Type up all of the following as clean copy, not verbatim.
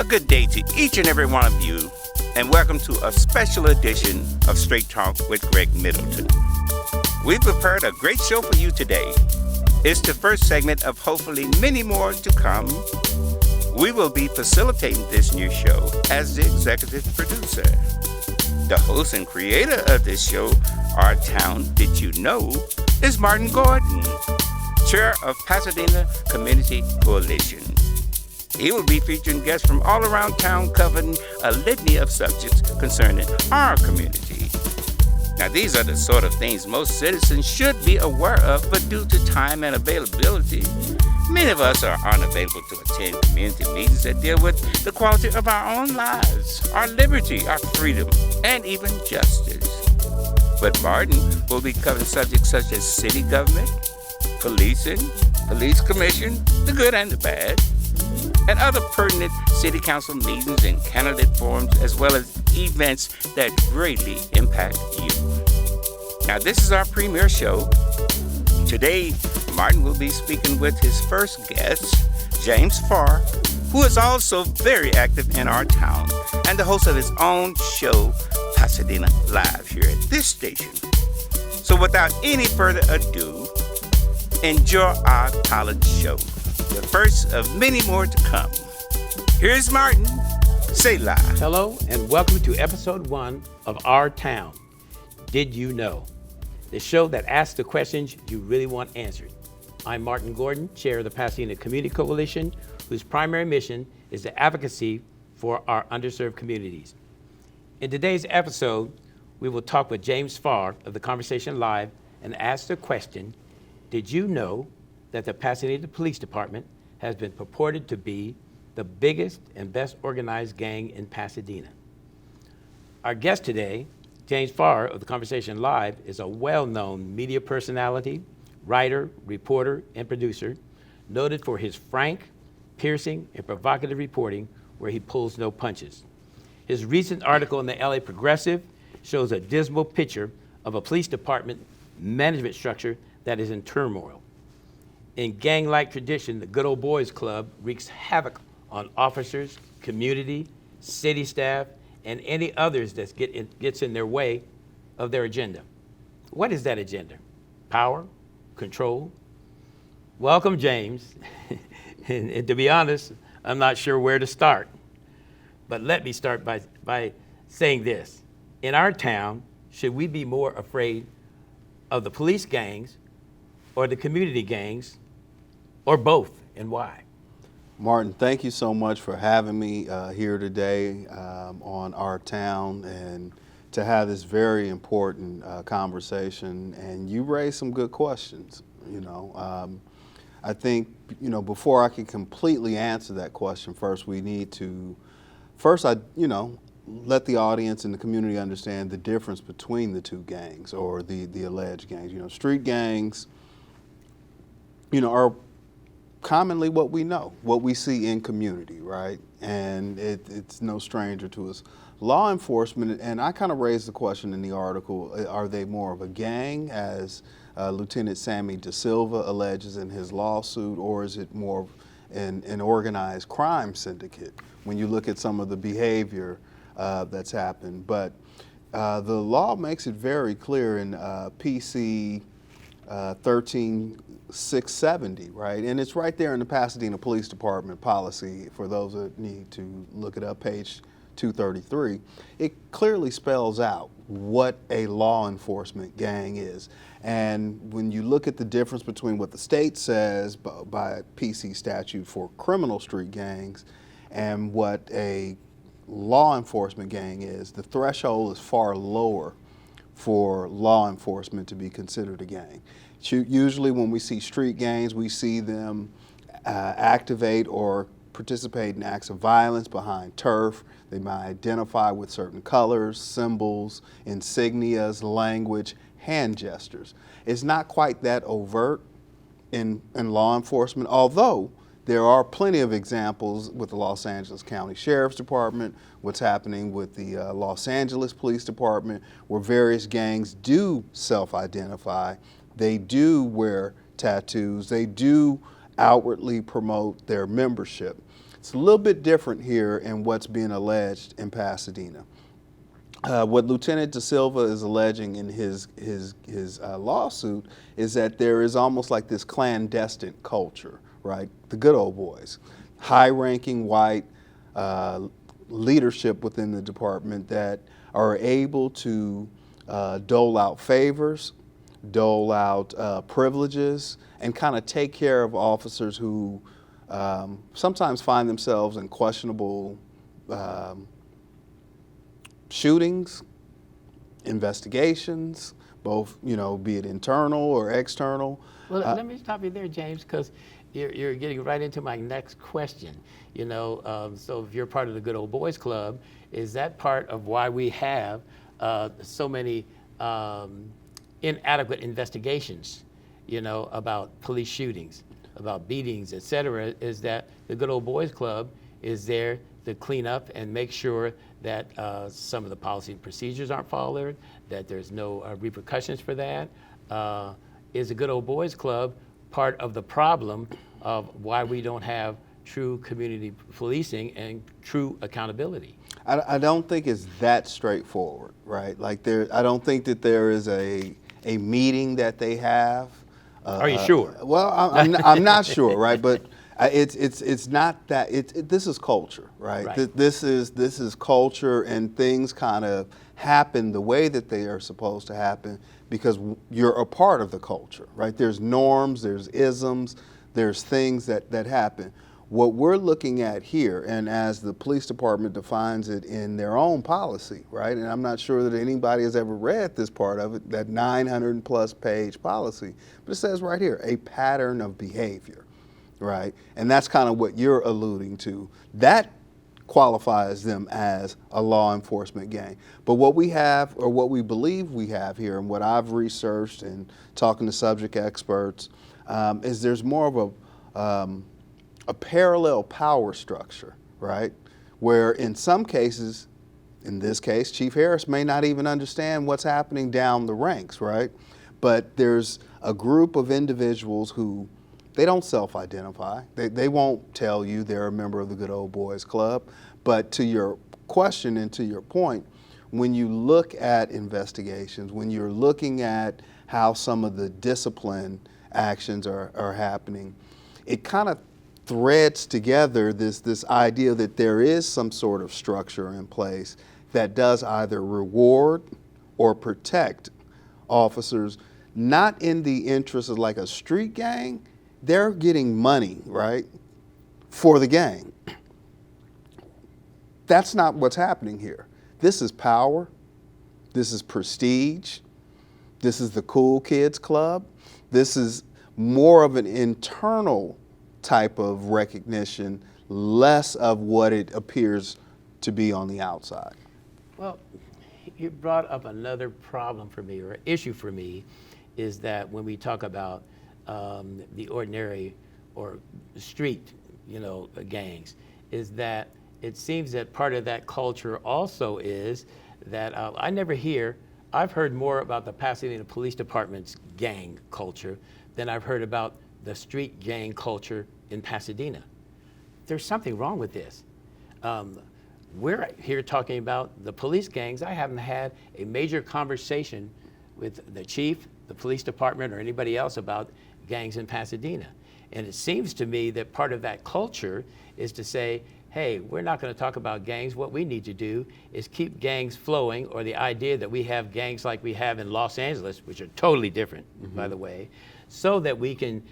A good day to each and every one of you, and welcome to a special edition of Straight Talk with Greg Middleton. We've prepared a great show for you today. It's the first segment of hopefully many more to come. We will be facilitating this new show as the executive producer. The host and creator of this show, Our Town Did You Know, is Martin Gordon, chair of Pasadena Community Coalition. He will be featuring guests from all around town covering a litany of subjects concerning our community. Now, these are the sort of things most citizens should be aware of, but due to time and availability, many of us are unavailable to attend community meetings that deal with the quality of our own lives, our liberty, our freedom, and even justice. But Martin will be covering subjects such as city government, policing, police commission, the good and the bad, and other pertinent city council meetings and candidate forums, as well as events that greatly impact you. Now, this is our premiere show. Today, Martin will be speaking with his first guest, James Farr, who is also very active in our town and the host of his own show, Pasadena Live, here at this station. So without any further ado, enjoy our pilot show, the first of many more to come. Here's Martin. Say live. Hello, and welcome to episode 1 of Our Town Did You Know? The show that asks the questions you really want answered. I'm Martin Gordon, chair of the Pasadena Community Coalition, whose primary mission is the advocacy for our underserved communities. In today's episode, we will talk with James Farr of the Conversation Live and ask the question, did you know that the Pasadena Police Department has been purported to be the biggest and best organized gang in Pasadena? Our guest today, James Farr of the Conversation Live, is a well-known media personality, writer, reporter, and producer, noted for his frank, piercing, and provocative reporting where he pulls no punches. His recent article in the LA Progressive shows a dismal picture of a police department management structure that is in turmoil. In gang-like tradition, the Good Old Boys Club wreaks havoc on officers, community, city staff, and any others that gets in their way of their agenda. What is that agenda? Power? Control? Welcome, James. and to be honest, I'm not sure where to start. But let me start by saying this. In our town, should we be more afraid of the police gangs or the community gangs, or both, and why? Martin, thank you so much for having me here today on Our Town and to have this very important conversation. And you raised some good questions. I think, before I can completely answer that question, first we need to, let the audience and the community understand the difference between the two gangs or the alleged gangs. Street gangs, are commonly what we know, what we see in community, right? And it's no stranger to us. Law enforcement, and I kind of raised the question in the article, are they more of a gang, as Lieutenant Sammy Da Silva alleges in his lawsuit, or is it more of an organized crime syndicate when you look at some of the behavior that's happened? But the law makes it very clear in PC 13670, right? And it's right there in the Pasadena Police Department policy for those that need to look it up, page 233. It clearly spells out what a law enforcement gang is. And when you look at the difference between what the state says by PC statute for criminal street gangs and what a law enforcement gang is, the threshold is far lower for law enforcement to be considered a gang. Usually when we see street gangs, we see them activate or participate in acts of violence behind turf. They might identify with certain colors, symbols, insignias, language, hand gestures. It's not quite that overt in law enforcement, although there are plenty of examples with the Los Angeles County Sheriff's Department, what's happening with the Los Angeles Police Department, where various gangs do self-identify. They do wear tattoos. They do outwardly promote their membership. It's a little bit different here in what's being alleged in Pasadena. What Lieutenant Da Silva is alleging in his lawsuit is that there is almost like this clandestine culture, right? The good old boys, high-ranking white leadership within the department that are able to dole out favors, dole out privileges, and kind of take care of officers who sometimes find themselves in questionable shootings, investigations, both, be it internal or external. Well, let me stop you there, James, because you're getting right into my next question. So if you're part of the Good Old Boys Club, is that part of why we have so many inadequate investigations, about police shootings, about beatings, et cetera, is that the Good Old Boys Club is there to clean up and make sure that some of the policy and procedures aren't followed, that there's no repercussions for that. Is the Good Old Boys Club part of the problem of why we don't have true community policing and true accountability? I don't think it's that straightforward, right? Like I don't think that there is a meeting that they have. Are you sure? Well, I'm not sure, right? But it's not that. This is culture, right? Right. This is culture, and things kind of happen the way that they are supposed to happen because you're a part of the culture, right? There's norms, there's isms, there's things that happen. What we're looking at here, and as the police department defines it in their own policy, right? And I'm not sure that anybody has ever read this part of it, that 900+ page policy, but it says right here, a pattern of behavior, right? And that's kind of what you're alluding to. That qualifies them as a law enforcement gang. But what we have, or what we believe we have here, and what I've researched and talking to subject experts, is there's more of a parallel power structure, right? Where in some cases, in this case, Chief Harris may not even understand what's happening down the ranks, right? But there's a group of individuals who, they don't self-identify. They won't tell you they're a member of the Good Old Boys Club. But to your question and to your point, when you look at investigations, when you're looking at how some of the discipline actions are happening, it kind of threads together this idea that there is some sort of structure in place that does either reward or protect officers, not in the interest of like a street gang. They're getting money, right, for the gang. That's not what's happening here. This is power. This is prestige. This is the cool kids club. This is more of an internal type of recognition, less of what it appears to be on the outside. Well, you brought up another problem for me, or issue for me, is that when we talk about the ordinary or street, gangs, is that it seems that part of that culture also is that I've heard more about the Pasadena Police Department's gang culture than I've heard about the street gang culture in Pasadena. There's something wrong with this. We're here talking about the police gangs. I haven't had a major conversation with the chief, the police department, or anybody else about gangs in Pasadena. And it seems to me that part of that culture is to say, hey, we're not going to talk about gangs. What we need to do is keep gangs flowing, or the idea that we have gangs like we have in Los Angeles, which are totally different, by the way, so that we can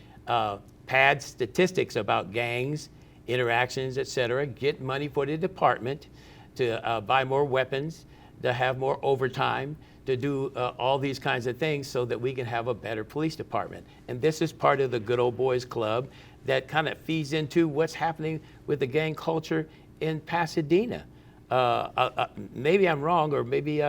pad statistics about gangs, interactions, et cetera, get money for the department to buy more weapons, to have more overtime, to do all these kinds of things so that we can have a better police department. And this is part of the Good Old Boys Club that kind of feeds into what's happening with the gang culture in Pasadena. Maybe I'm wrong, or maybe,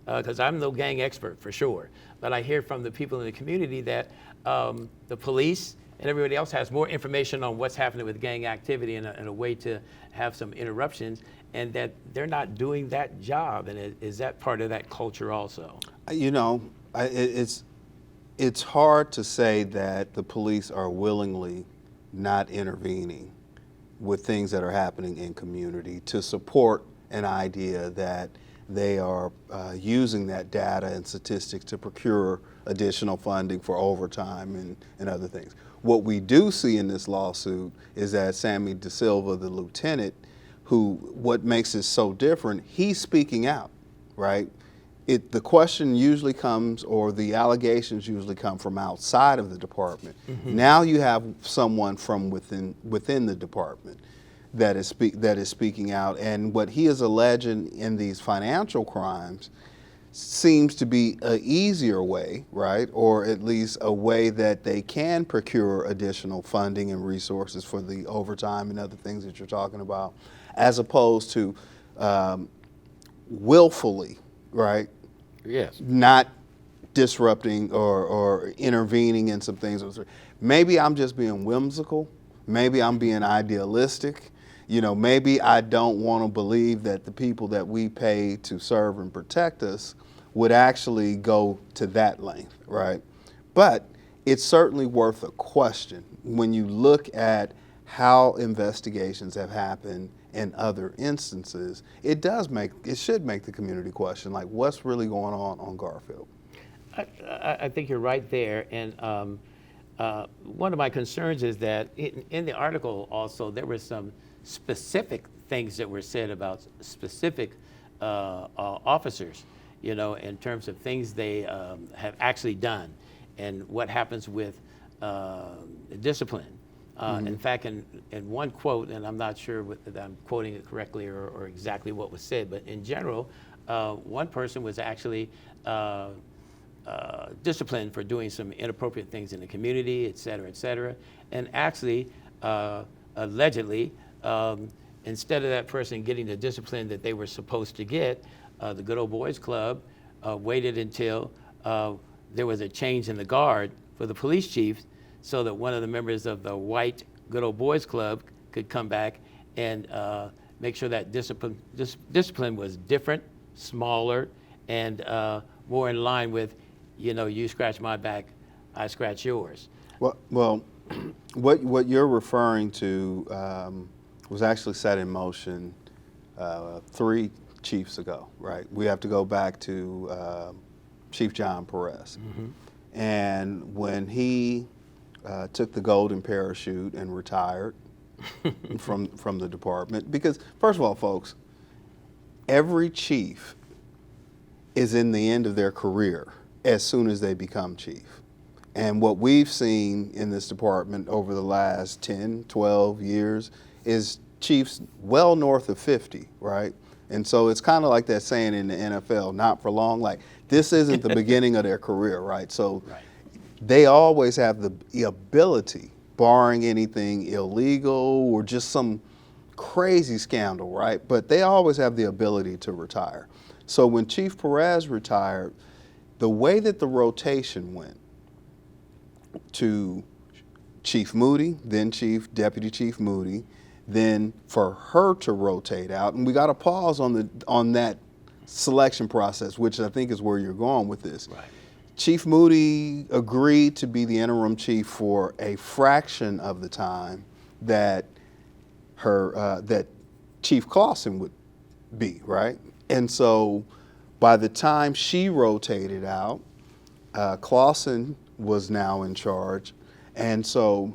because I'm no gang expert for sure, but I hear from the people in the community that the police and everybody else has more information on what's happening with gang activity and a way to have some interruptions, and that they're not doing that job. And is that part of that culture also? It's hard to say that the police are willingly not intervening with things that are happening in community to support an idea that they are using that data and statistics to procure additional funding for overtime and other things. What we do see in this lawsuit is that Sammy De Silva, the lieutenant, what makes it so different, he's speaking out, right? The question usually comes, or the allegations usually come from outside of the department. Mm-hmm. Now you have someone from within the department that is speaking out, and what he is alleging in these financial crimes seems to be an easier way, right? Or at least a way that they can procure additional funding and resources for the overtime and other things that you're talking about, as opposed to willfully, right? Yes. Not disrupting or intervening in some things. Maybe I'm just being whimsical. Maybe I'm being idealistic. Maybe I don't want to believe that the people that we pay to serve and protect us would actually go to that length, right? But it's certainly worth a question when you look at how investigations have happened in other instances. It should make the community question, like, what's really going on Garfield? I think you're right there, and one of my concerns is that in the article also there were some specific things that were said about specific officers, in terms of things they have actually done and what happens with discipline. Mm-hmm. In fact, in one quote, and I'm not sure that I'm quoting it correctly or exactly what was said, but in general, one person was actually disciplined for doing some inappropriate things in the community, et cetera, and actually, allegedly, instead of that person getting the discipline that they were supposed to get, the Good Old Boys Club waited until there was a change in the guard for the police chief, so that one of the members of the white Good Old Boys Club could come back and make sure that discipline was different, smaller, and more in line with, you scratch my back, I scratch yours. Well, what you're referring to was actually set in motion 3 chiefs ago, right? We have to go back to Chief John Perez. Mm-hmm. And when he took the golden parachute and retired from the department, because first of all, folks, every chief is in the end of their career as soon as they become chief. And what we've seen in this department over the last 10, 12 years is chiefs well north of 50, right? And so it's kind of like that saying in the NFL, not for long. Like, this isn't the beginning of their career, right? So they always have the ability, barring anything illegal or just some crazy scandal, right? But they always have the ability to retire. So when Chief Perez retired, the way that the rotation went to Chief Moody, then Deputy Chief Moody, then for her to rotate out, and we got to pause on that selection process, which I think is where you're going with this. Right. Chief Moody agreed to be the interim chief for a fraction of the time that that Chief Clausen would be, right? And so by the time she rotated out, Clausen was now in charge. And so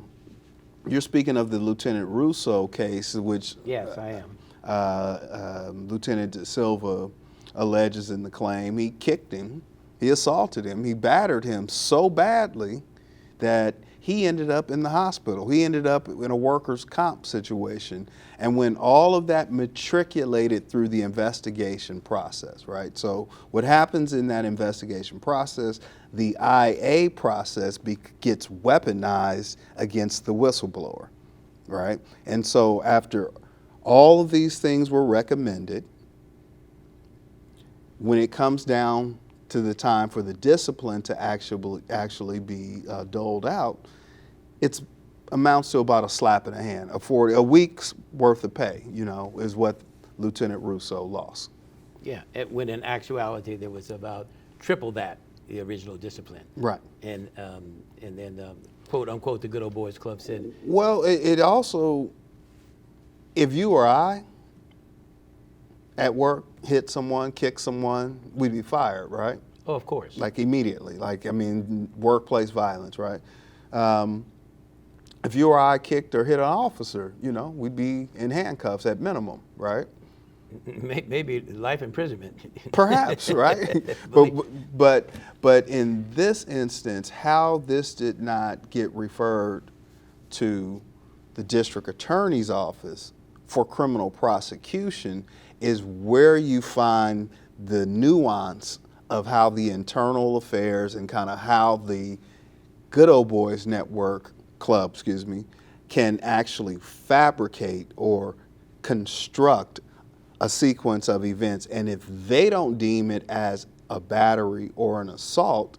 you're speaking of the Lieutenant Russo case, which yes, I am. Lieutenant De Silva alleges in the claim. He kicked him, he assaulted him, he battered him so badly that he ended up in the hospital. He ended up in a workers' comp situation. And when all of that matriculated through the investigation process, right? So what happens in that investigation process, the IA process gets weaponized against the whistleblower, right? And so after all of these things were recommended, when it comes down to the time for the discipline to actually be doled out, it amounts to about a slap in the hand. A week's worth of pay, is what Lieutenant Russo lost. Yeah, when in actuality there was about triple that, the original discipline. Right. And then quote unquote the Good Old Boys Club said. Well, it also If you or I at work hit someone, kick someone, we'd be fired, right? Oh, of course. Like immediately. Like, I mean, workplace violence, right? If you or I kicked or hit an officer, you know, we'd be in handcuffs at minimum, right? Maybe life imprisonment. Perhaps, right? but in this instance, how this did not get referred to the district attorney's office for criminal prosecution is where you find the nuance of how the internal affairs and kind of how the Good Old Boys Network Club, can actually fabricate or construct a sequence of events. And if they don't deem it as a battery or an assault,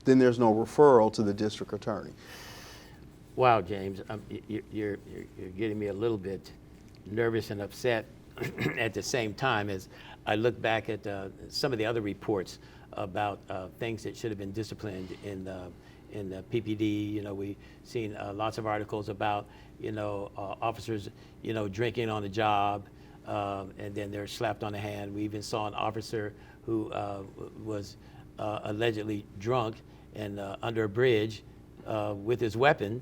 then there's no referral to the district attorney. Wow, James, you're getting me a little bit nervous and upset at the same time as I look back at some of the other reports about things that should have been disciplined in the PPD. You know, we've seen lots of articles about, officers, drinking on the job, and then they're slapped on the hand. We even saw an officer who was allegedly drunk and under a bridge with his weapon,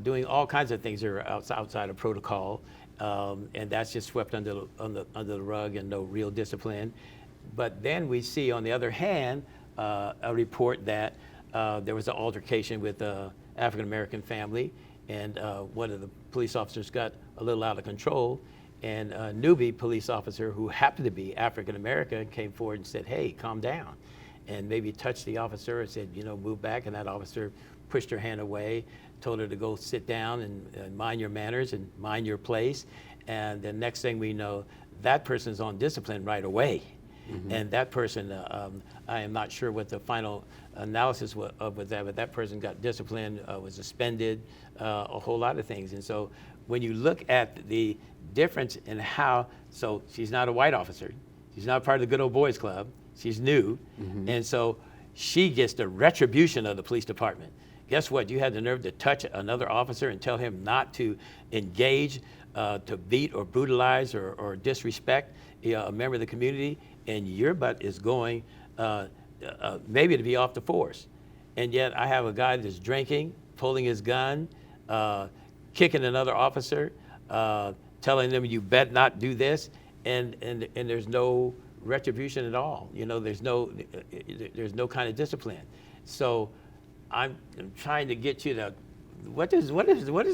doing all kinds of things that are outside of protocol, and that's just swept under the rug and no real discipline. But then we see, on the other hand, a report that there was an altercation with an African-American family, and one of the police officers got a little out of control, and a newbie police officer who happened to be African-American came forward and said, "Hey, calm down," and maybe touched the officer and said, "Move back," and that officer pushed her hand away, told her to go sit down and mind your manners and mind your place. And the next thing we know, that person's on discipline right away. Mm-hmm. And that person, I am not sure what the final analysis was that, but that person got disciplined, was suspended, a whole lot of things. And so when you look at the difference in how, so she's not a white officer, she's not part of the Good Old Boys Club, she's new, mm-hmm. and so she gets the retribution of the police department. Guess what? You had the nerve to touch another officer and tell him not to engage, to beat or brutalize or disrespect a member of the community, and your butt is going maybe to be off the force. And yet I have a guy that's drinking, pulling his gun, kicking another officer, telling them you bet not do this, and there's no retribution at all. There's no kind of discipline. So I'm trying to get you to, what is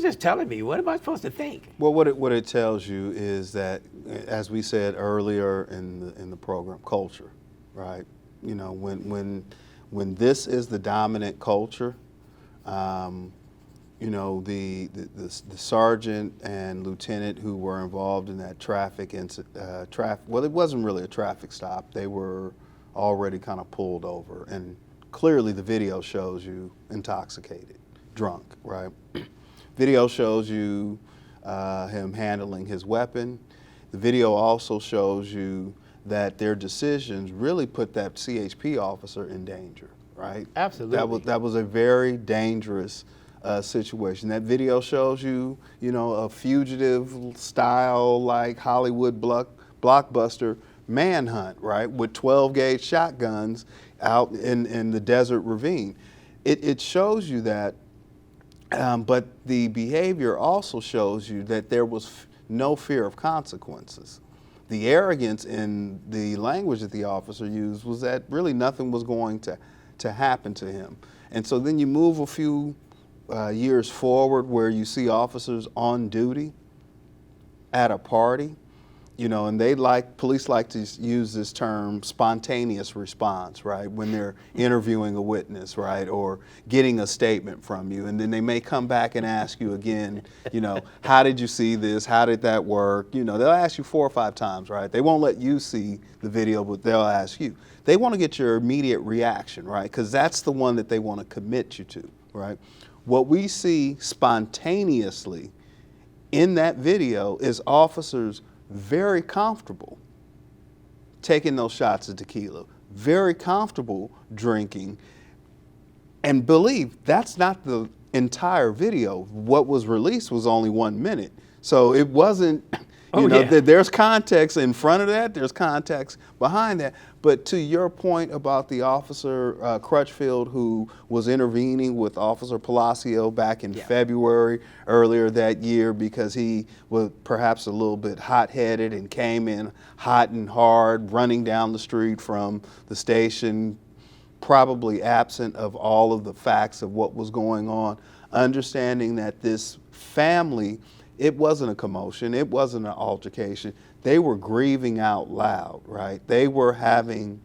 this telling me? What am I supposed to think? Well, what it tells you is that, as we said earlier in the program, culture, right? When this is the dominant culture, the sergeant and lieutenant who were involved in that well, it wasn't really a traffic stop. They were already kind of pulled over, and clearly the video shows you intoxicated, drunk, right? Video shows you him handling his weapon. The video also shows you that their decisions really put that CHP officer in danger, right? Absolutely. That was a very dangerous situation. That video shows you, a fugitive style, like Hollywood blockbuster manhunt, right, with 12-gauge shotguns out in the desert ravine. It shows you that, but the behavior also shows you that there was no fear of consequences. The arrogance in the language that the officer used was that really nothing was going to happen to him. And so then you move a few years forward where you see officers on duty at a party, and police like to use this term spontaneous response, right? When they're interviewing a witness, right? Or getting a statement from you. And then they may come back and ask you again, how did you see this? How did that work? They'll ask you 4 or 5 times, right? They won't let you see the video, but they'll ask you. They want to get your immediate reaction, right? Because that's the one that they want to commit you to, right? What we see spontaneously in that video is officers very comfortable taking those shots of tequila, very comfortable drinking, and believe that's not the entire video. What was released was only 1 minute. So it wasn't, there's context in front of that, there's context behind that. But to your point about the officer, Crutchfield, who was intervening with Officer Palacio back in February earlier that year because he was perhaps a little bit hot-headed and came in hot and hard, running down the street from the station, probably absent of all of the facts of what was going on, understanding that this family, it wasn't a commotion, it wasn't an altercation. They were grieving out loud, right? They were having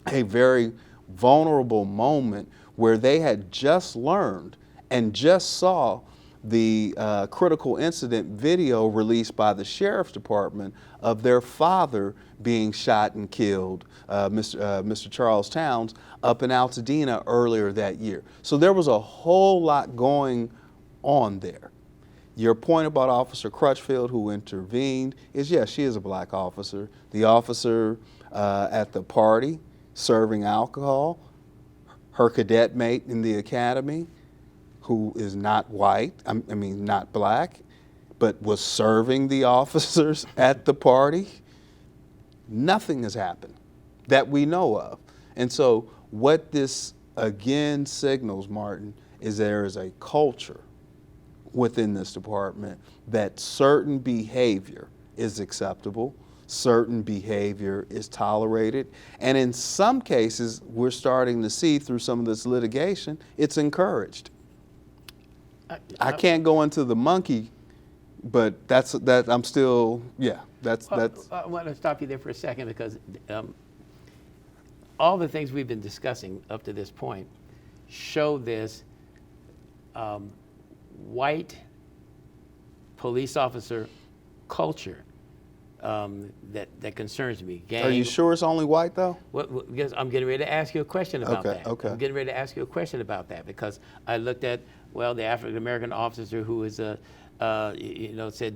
a very vulnerable moment where they had just learned and just saw the critical incident video released by the sheriff's department of their father being shot and killed, Mr. Charles Towns, up in Pasadena earlier that year. So there was a whole lot going on there. Your point about Officer Crutchfield, who intervened, is yes, she is a black officer. The officer at the party serving alcohol, her cadet mate in the academy, who is not white, not black, but was serving the officers at the party. Nothing has happened that we know of. And so what this again signals, Martin, is there is a culture within this department that certain behavior is acceptable, certain behavior is tolerated, and in some cases, we're starting to see through some of this litigation, it's encouraged. I can't go into the monkey, but I'm still, that's. I want to stop you there for a second because all the things we've been discussing up to this point show this white police officer culture that concerns me. Are you sure it's only white though? Because I'm getting ready to ask you a question about that. Okay. I'm getting ready to ask you a question about that because I looked at the African American officer who was said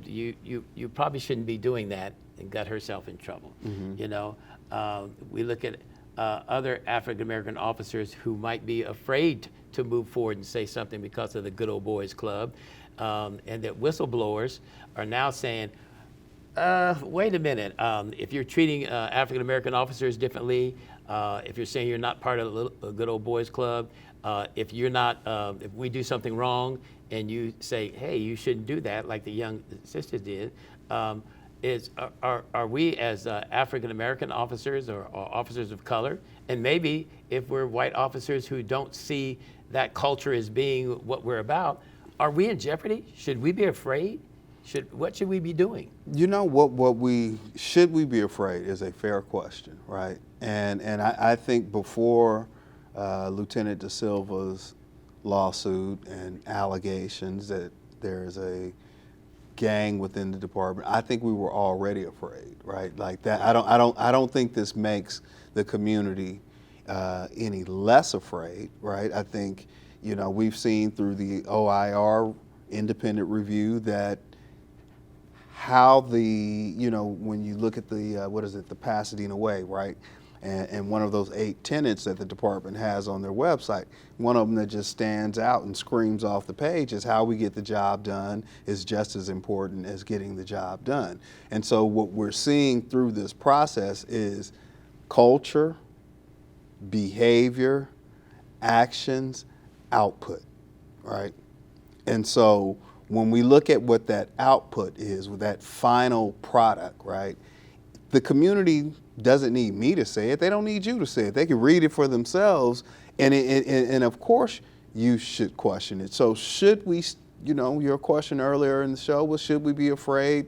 you probably shouldn't be doing that and got herself in trouble. Mm-hmm. We look at other African American officers who might be afraid to move forward and say something because of the good old boys club, and that whistleblowers are now saying, wait a minute, if you're treating African American officers differently, if you're saying you're not part of the good old boys club, if you're not, if we do something wrong and you say, hey, you shouldn't do that, like the young sisters did, are we as African American officers or officers of color, and maybe if we're white officers who don't see that culture as being what we're about, are we in jeopardy? Should we be afraid? What should we be doing? You know, should we be afraid is a fair question, right? And I think before Lieutenant Da Silva's lawsuit and allegations that there's a gang within the department, I think we were already afraid, right? Like that. I don't think this makes the community any less afraid, right? I think, we've seen through the OIR independent review that how when you look at the Pasadena Way, right? And one of those 8 tenets that the department has on their website, one of them that just stands out and screams off the page is how we get the job done is just as important as getting the job done. And so what we're seeing through this process is culture, behavior, actions, output, right? And so when we look at what that output is, with that final product, right, the community doesn't need me to say it. They don't need you to say it. They can read it for themselves. And of course, you should question it. So should we, your question earlier in the show was, should we be afraid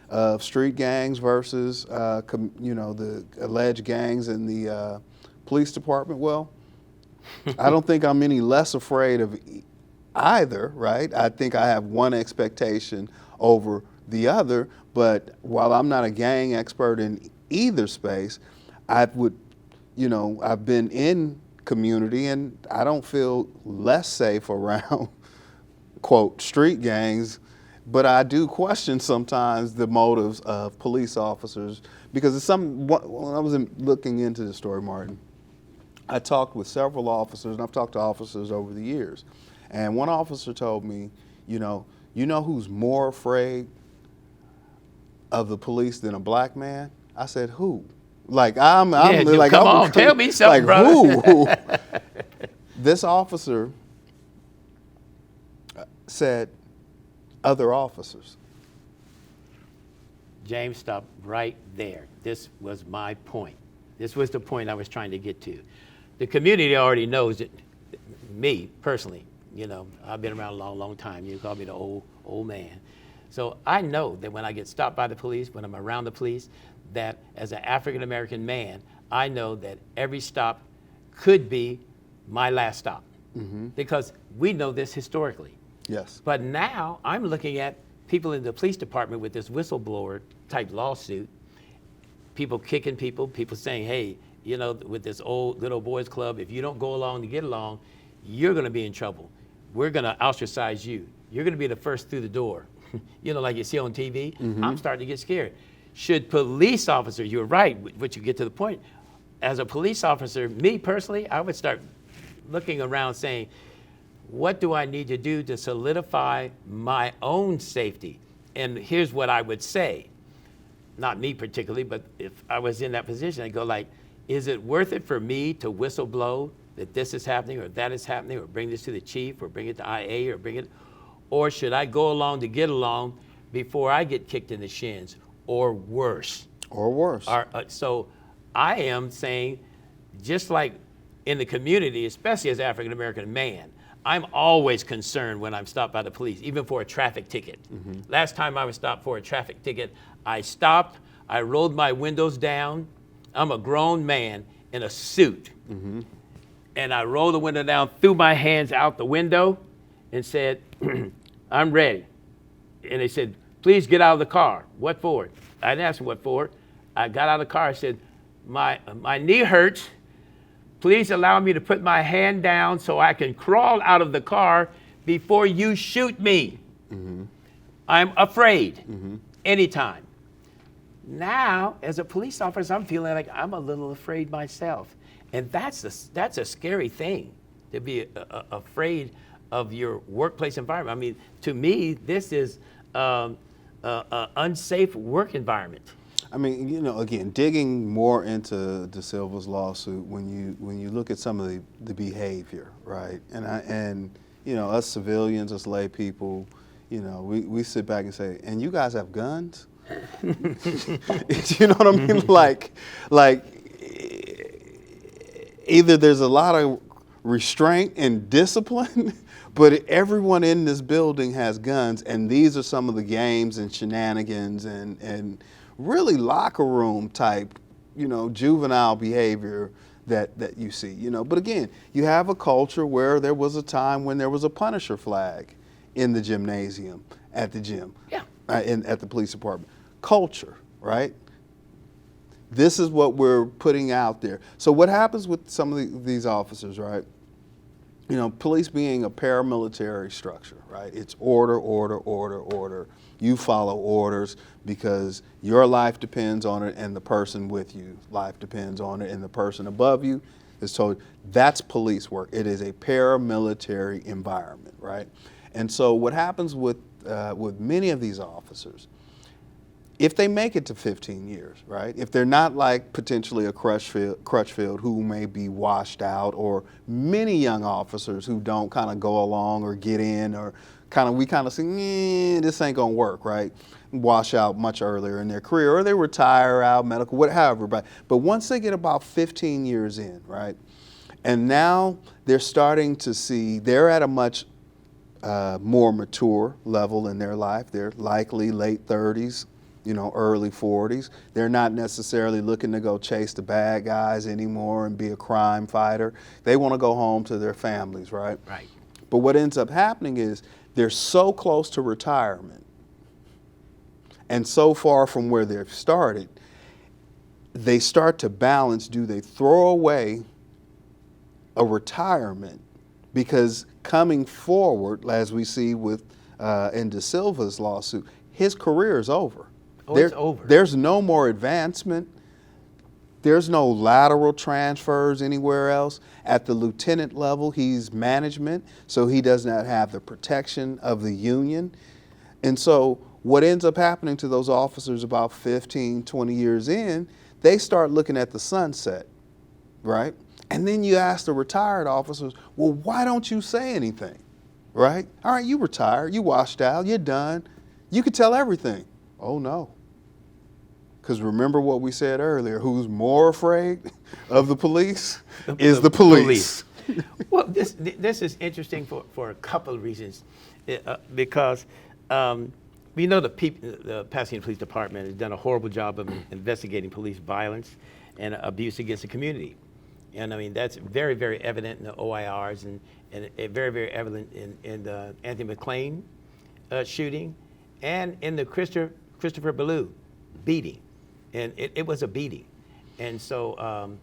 of street gangs versus, the alleged gangs in the police department? Well, I don't think I'm any less afraid of either, right? I think I have one expectation over the other, but while I'm not a gang expert in either space, I've been in community and I don't feel less safe around, quote, street gangs, but I do question sometimes the motives of police officers because when I was looking into the story, Martin, I talked with several officers, and I've talked to officers over the years, and one officer told me, you know who's more afraid of the police than a black man? I said, who? Like I'm dude, like, come on, tell me something, like, brother. Who? This officer said other officers. James, stop right there. This was my point. This was the point I was trying to get to. The community already knows it. Me, personally, I've been around a long, long time. You call me the old man. So I know that when I get stopped by the police, when I'm around the police, that as an African-American man, I know that every stop could be my last stop. Because we know this historically. Yes. But now I'm looking at people in the police department with this whistleblower type lawsuit, people kicking people saying, hey, with this old little boys club, if you don't go along to get along, you're going to be in trouble. We're going to ostracize you. You're going to be the first through the door. Like you see on TV. I'm starting to get scared. Should police officers, you're right, but you get to the point. As a police officer, me personally, I would start looking around saying, what do I need to do to solidify my own safety? And here's what I would say. Not me particularly, but if I was in that position, I'd go like, is it worth it for me to whistle blow that this is happening or that is happening, or bring this to the chief, or bring it to IA, or should I go along to get along before I get kicked in the shins, or worse? Or worse. So I am saying, just like in the community, especially as an African-American man, I'm always concerned when I'm stopped by the police, even for a traffic ticket. Last time I was stopped for a traffic ticket, I stopped, I rolled my windows down. I'm a grown man in a suit. And I rolled the window down, threw my hands out the window, and said, I'm ready. And they said, please get out of the car. What for? I didn't ask them what for. I got out of the car, I said, my knee hurts. Please allow me to put my hand down so I can crawl out of the car before you shoot me. I'm afraid anytime. Now, as a police officer, I'm feeling like I'm a little afraid myself. And that's a scary thing, to be afraid of your workplace environment. I mean, to me, this is an unsafe work environment. I mean, again, digging more into De Silva's lawsuit, when you look at some of the behavior, right? And us civilians, us lay people, we sit back and say, and you guys have guns? You know what I mean? Like either there's a lot of restraint and discipline, but everyone in this building has guns, and these are some of the games and shenanigans and really locker room type, juvenile behavior that you see, But again, you have a culture where there was a time when there was a Punisher flag in the gymnasium, at the gym, at the police department. Culture, right? This is what we're putting out there. So what happens with some of these officers, right? Police being a paramilitary structure, right? It's order, order, order, order. You follow orders because your life depends on it, and the person with you, life depends on it, and the person above you is told. That's police work. It is a paramilitary environment, right? And so what happens with many of these officers, if they make it to 15 years, right? If they're not like potentially a Crutchfield who may be washed out, or many young officers who don't kind of go along or get in, or we kind of say, this ain't gonna work, right? Wash out much earlier in their career, or they retire out, medical, whatever. But once they get about 15 years in, right? And now they're starting to see, they're at a much more mature level in their life. They're likely late 30s, early 40s. They're not necessarily looking to go chase the bad guys anymore and be a crime fighter. They want to go home to their families, right? Right. But what ends up happening is they're so close to retirement and so far from where they've started, they start to balance, do they throw away a retirement? Because coming forward, as we see with in De Silva's lawsuit, his career is over. It's over. There's no more advancement. There's no lateral transfers anywhere else. At the lieutenant level, he's management, so he does not have the protection of the union. And so what ends up happening to those officers about 15, 20 years in, they start looking at the sunset, right? And then you ask the retired officers, well, why don't you say anything, right? All right, you retired, you washed out, you're done. You could tell everything. Oh, no. Because remember what we said earlier, who's more afraid of the police is the police. Well, this is interesting for a couple of reasons. Because we know the Pasadena Police Department has done a horrible job of investigating police violence and abuse against the community. And I mean, that's very, very evident in the OIRs and very, very evident in the Anthony McLean shooting and in the Christopher Ballou beating. And it was a beating. And so I'm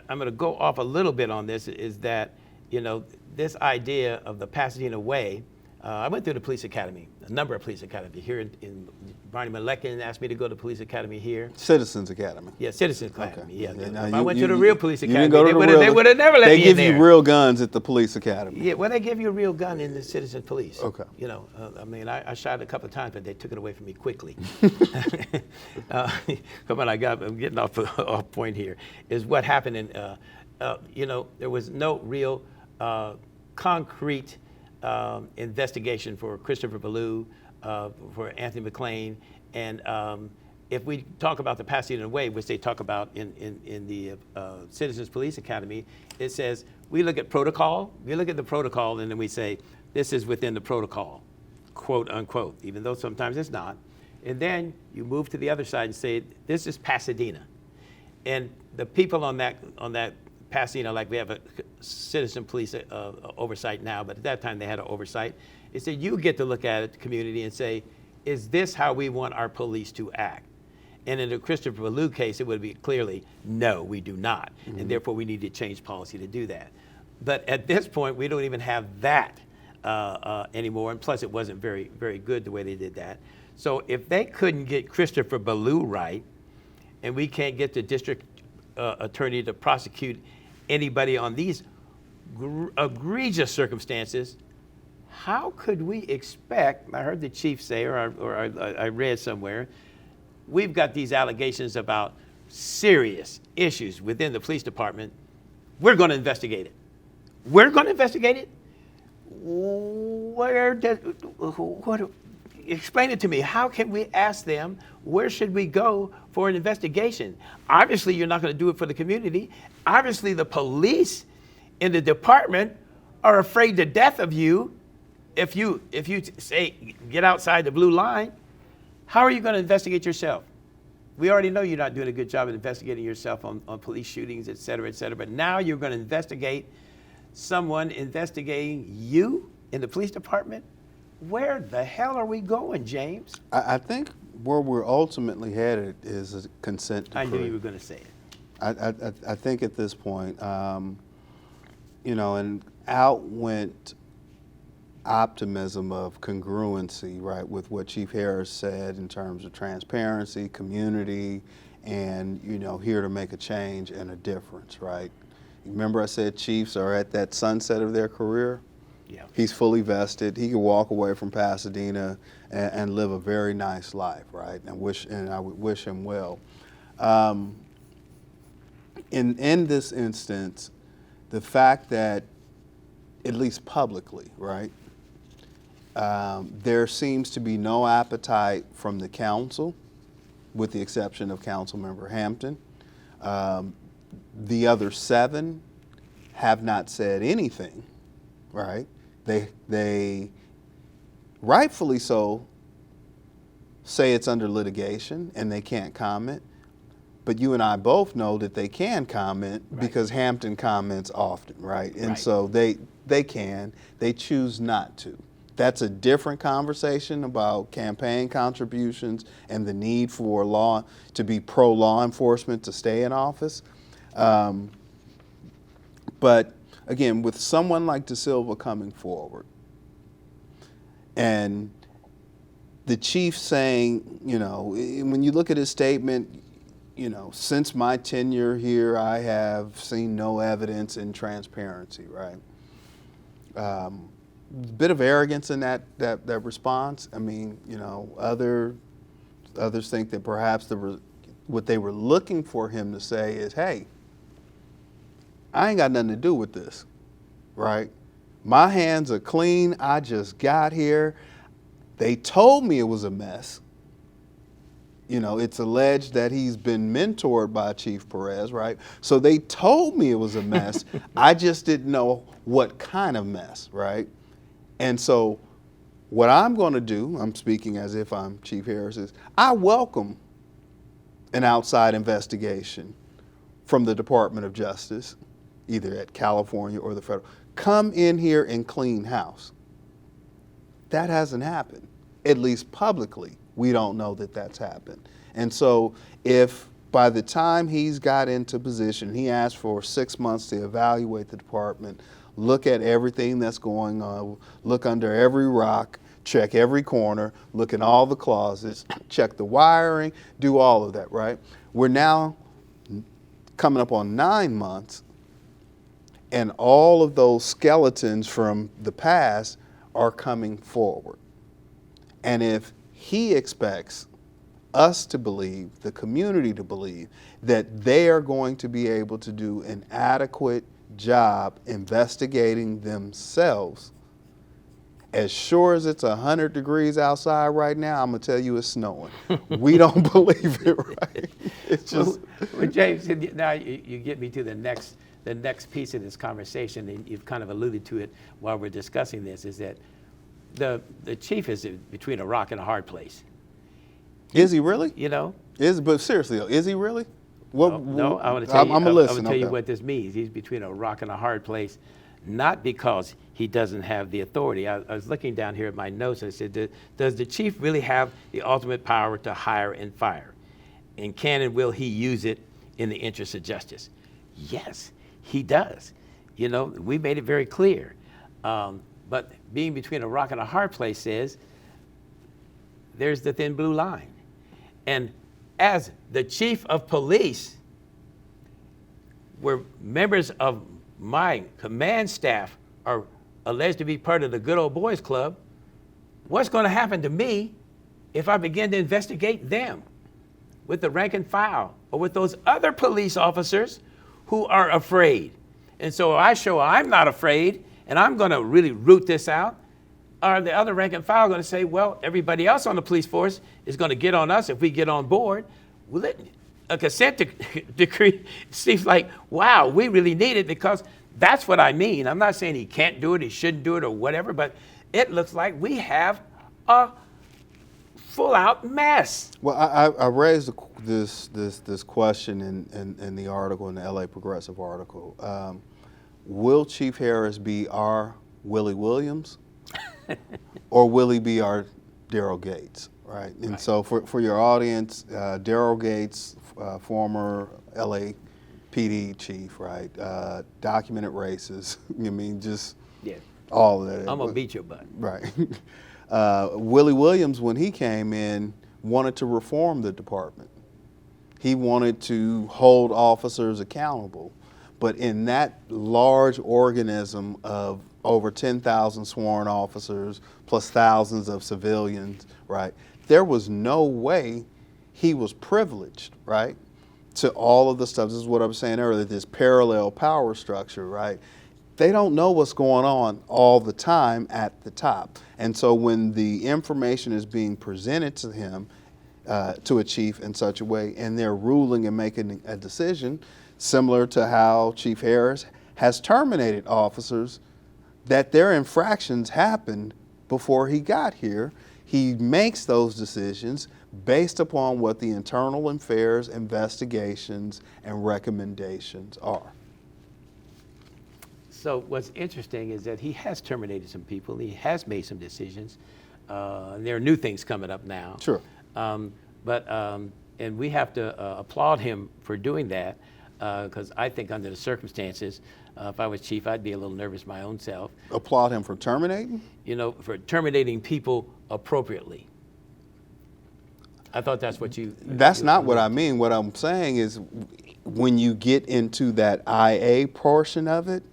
going to go off a little bit on this, is that, you know, this idea of the Pasadena Way. I went through the police academy, a number of police academies here in Barney Melekin asked me to go to police academy here. Citizens Academy. Yeah, Citizens Academy. Yeah. If I went to the real police academy, they would have never let me in there. They give you real guns at the police academy. Yeah, well, they give you a real gun in the Citizens Police. Okay. You know, I mean, I shot it a couple of times, but they took it away from me quickly. Come on, I'm getting off point here. Is what happened in, you know, there was no real concrete investigation for Christopher Ballou, for Anthony McLean, and if we talk about the Pasadena Way, which they talk about in the Citizens Police Academy, it says we look at protocol, and then we say this is within the protocol, quote unquote, even though sometimes it's not. And then you move to the other side and say this is Pasadena, and the people on that Pasadena, like we have a citizen police oversight now, but at that time they had an oversight. It said you get to look at it, the community, and say, is this how we want our police to act? And in the Christopher Ballou case, it would be clearly, no, we do not. Mm-hmm. And therefore we need to change policy to do that. But at this point, we don't even have that anymore. And plus it wasn't very, very good the way they did that. So if they couldn't get Christopher Ballou right, and we can't get the district attorney to prosecute anybody on these egregious circumstances, how could we expect, I heard the chief say, or I read somewhere, we've got these allegations about serious issues within the police department. We're going to investigate it. We're going to investigate it? Explain it to me. How can we ask them, where should we go for an investigation? Obviously, you're not going to do it for the community. Obviously, the police in the department are afraid to death of you. If you say, get outside the blue line, how are you going to investigate yourself? We already know you're not doing a good job of investigating yourself on police shootings, et cetera, but now you're going to investigate someone investigating you in the police department? Where the hell are we going, James? I think where we're ultimately headed is a consent decree. I knew you were going to say it. I think at this point, you know, and out went optimism of congruency, right, with what Chief Harris said in terms of transparency, community, and, you know, here to make a change and a difference, right? Remember I said chiefs are at that sunset of their career? Yeah. He's He's fully vested. He can walk away from Pasadena and live a very nice life, right? And I would wish him well. In this instance, the fact that, at least publicly, right, there seems to be no appetite from the council, with the exception of Councilmember Hampton. The other 7 have not said anything, right? They rightfully so say it's under litigation and they can't comment. But you and I both know that they can comment, right, because Hampton comments often, right? And so they can. They choose not to. That's a different conversation about campaign contributions and the need for law to be pro-law enforcement to stay in office. But again, with someone like De Silva coming forward and the chief saying, you know, when you look at his statement, you know, since my tenure here, I have seen no evidence in transparency, right? bit of arrogance in that response. I mean, others think that perhaps what they were looking for him to say is, hey, I ain't got nothing to do with this, right? My hands are clean. I just got here. They told me it was a mess. It's alleged that he's been mentored by Chief Perez, right? So they told me it was a mess. I just didn't know what kind of mess, right? And so what I'm going to do, I'm speaking as if I'm Chief Harris, is I welcome an outside investigation from the Department of Justice, either at California or the federal. Come in here and clean house. That hasn't happened, at least publicly. We don't know that that's happened. And so if by the time he's got into position, he asked for 6 months to evaluate the department, look at everything that's going on, look under every rock, check every corner, look in all the closets, check the wiring, do all of that, right? We're now coming up on 9 months, and all of those skeletons from the past are coming forward. And if he expects us to believe, the community to believe, that they are going to be able to do an adequate job investigating themselves, as sure as it's 100 degrees outside right now, I'm going to tell you it's snowing. We don't believe it, right? It's just... Well, James, now you get me to the next piece of this conversation, and you've kind of alluded to it while we're discussing this, is that the chief is between a rock and a hard place. Is he really? But seriously though, is he really? No, I want to tell you. I'm going to tell you what this means. He's between a rock and a hard place, not because he doesn't have the authority. I was looking down here at my notes and I said, does the chief really have the ultimate power to hire and fire? And can and will he use it in the interest of justice? Yes, he does. We made it very clear. But being between a rock and a hard place says there's the thin blue line. And as the chief of police, where members of my command staff are alleged to be part of the good old boys club, what's going to happen to me if I begin to investigate them with the rank and file or with those other police officers who are afraid? And so I show I'm not afraid and I'm going to really root this out. Are the other rank and file going to say, well, everybody else on the police force is going to get on us if we get on board? Well, a consent decree seems like, wow, we really need it, because that's what I mean. I'm not saying he can't do it, he shouldn't do it, or whatever, but it looks like we have a full-out mess. Well, I raised this question in the article, in the LA Progressive article. Will Chief Harris be our Willie Williams, or will he be our Daryl Gates, right? And so for your audience, Daryl Gates, former LAPD chief, right? Documented races. Just all of that. I'm going to beat your butt. Right. Willie Williams, when he came in, wanted to reform the department. He wanted to hold officers accountable. But in that large organism of over 10,000 sworn officers plus thousands of civilians, right, there was no way he was privileged, right, to all of the stuff. This is what I was saying earlier, this parallel power structure, right? They don't know what's going on all the time at the top. And so when the information is being presented to him, to a chief in such a way, and they're ruling and making a decision, similar to how Chief Harris has terminated officers, that their infractions happened before he got here. He makes those decisions based upon what the internal affairs investigations and recommendations are. So what's interesting is that he has terminated some people. He has made some decisions. And there are new things coming up now. Sure. And we have to applaud him for doing that, because I think under the circumstances, if I was chief, I'd be a little nervous my own self. Applaud him for terminating? For terminating people appropriately. I thought that's what you... That's not what I mean. What I'm saying is when you get into that IA portion of it,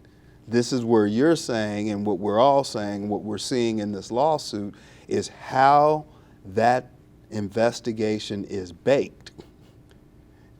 this is where you're saying, and what we're all saying, what we're seeing in this lawsuit is how that investigation is baked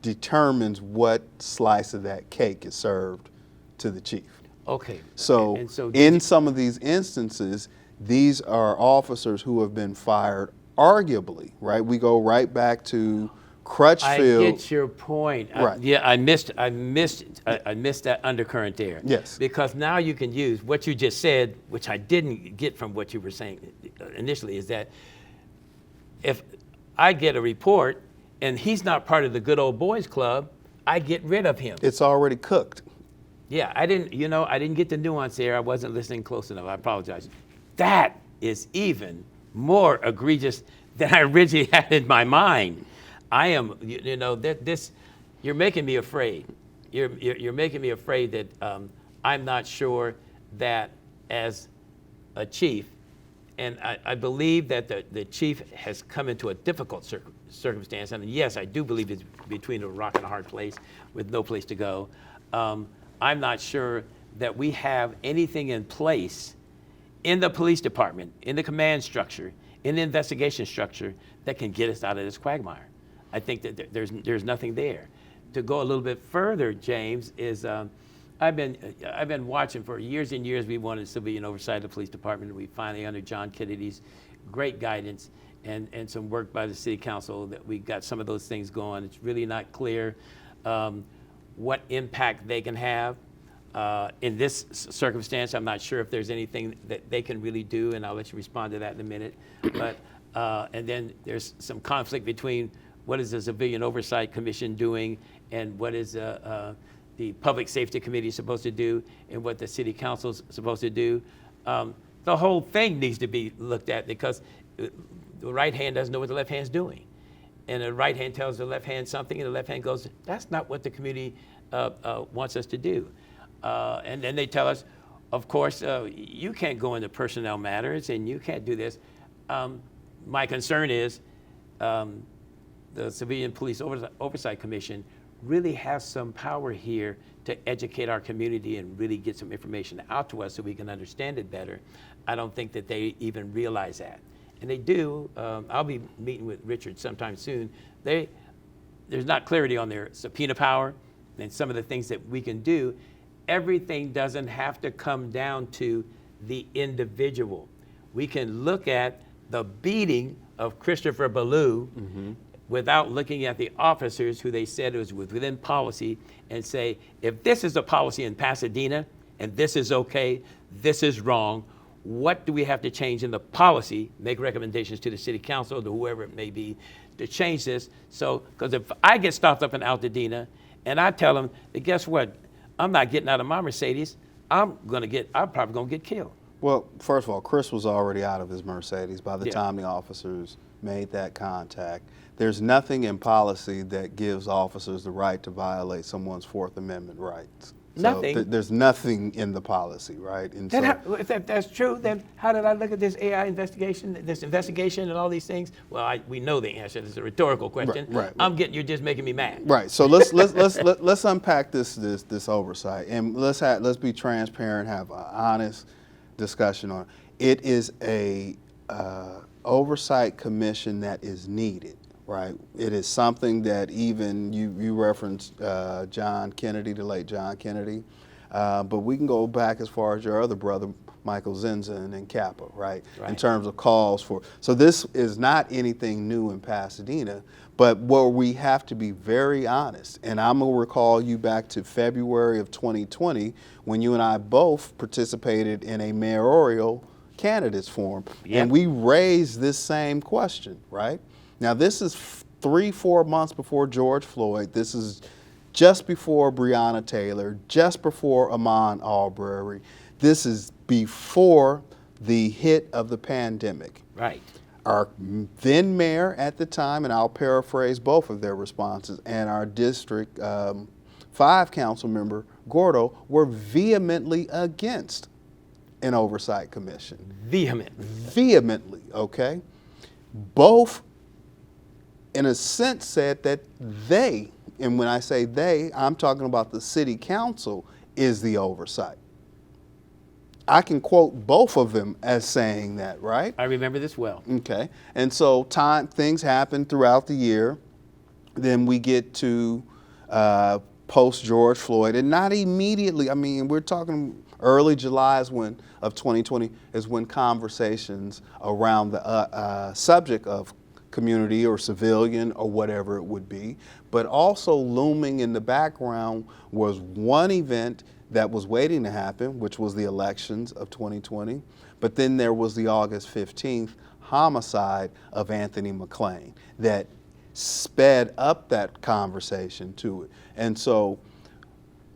determines what slice of that cake is served to the chief. Okay. So, And so in some of these instances, these are officers who have been fired arguably, right? We go right back to Crutchfield. I get your point. Right. I missed that undercurrent there. Yes. Because now you can use what you just said, which I didn't get from what you were saying initially, is that if I get a report and he's not part of the good old boys club, I get rid of him. It's already cooked. Yeah, I didn't get the nuance there. I wasn't listening close enough. I apologize. That is even more egregious than I originally had in my mind. I am, you're making me afraid. You're making me afraid that I'm not sure that as a chief, and I believe that the chief has come into a difficult circumstance. And yes, I do believe it's between a rock and a hard place with no place to go. I'm not sure that we have anything in place in the police department, in the command structure, in the investigation structure that can get us out of this quagmire. I think that there's nothing there. To go a little bit further, James, is I've been watching for years and years. We wanted civilian oversight of the police department. We finally, under John Kennedy's great guidance and some work by the city council, that we got some of those things going. It's really not clear what impact they can have. In this circumstance, I'm not sure if there's anything that they can really do, and I'll let you respond to that in a minute. But and then there's some conflict between what is the Civilian Oversight Commission doing and what is the Public Safety Committee supposed to do and what the City Council's supposed to do. The whole thing needs to be looked at, because the right hand doesn't know what the left hand's doing. And the right hand tells the left hand something, and the left hand goes, that's not what the community wants us to do. And then they tell us, of course, you can't go into personnel matters and you can't do this. My concern is the Civilian Police Oversight Commission really has some power here to educate our community and really get some information out to us so we can understand it better. I don't think that they even realize that. And they do. I'll be meeting with Richard sometime soon. There's not clarity on their subpoena power and some of the things that we can do. Everything doesn't have to come down to the individual. We can look at the beating of Christopher Ballou without looking at the officers who they said was within policy, and say, if this is a policy in Pasadena and this is okay, this is wrong, what do we have to change in the policy, make recommendations to the city council, to whoever it may be, to change this. So, because if I get stopped up in Altadena and I tell them, guess what, I'm not getting out of my Mercedes, I'm probably gonna get killed. Well, first of all, Chris was already out of his Mercedes by the time the officers made that contact. There's nothing in policy that gives officers the right to violate someone's Fourth Amendment rights. Nothing. There's nothing in the policy, right? And If that's true, then how did I look at this AI investigation, and all these things? Well, we know the answer. It's a rhetorical question. Right. You're just making me mad. Right. So let's unpack this oversight, and let's be transparent, have an honest discussion on it. It is a oversight commission that is needed. Right. It is something that even you referenced John Kennedy, the late John Kennedy, but we can go back as far as your other brother, Michael Zinzin and Kappa, right? In terms of calls for. So this is not anything new in Pasadena, but where we have to be very honest. And I'm going to recall you back to February of 2020 when you and I both participated in a mayoral candidates forum, and we raised this same question, right? Now, this is 3-4 months before George Floyd. This is just before Breonna Taylor, just before Ahmaud Arbery. This is before the hit of the pandemic. Right. Our then mayor at the time, and I'll paraphrase both of their responses, and our District 5 council member, Gordo, were vehemently against an oversight commission. Vehemently, okay? Both, in a sense, said that they, and when I say they, I'm talking about the city council, is the oversight. I can quote both of them as saying that, right? I remember this well. Okay. And so things happen throughout the year. Then we get to post George Floyd, and not immediately. I mean, we're talking early July of 2020 is when conversations around the subject of community or civilian or whatever it would be, but also looming in the background was one event that was waiting to happen, which was the elections of 2020. But then there was the August 15th homicide of Anthony McClain that sped up that conversation to it. And so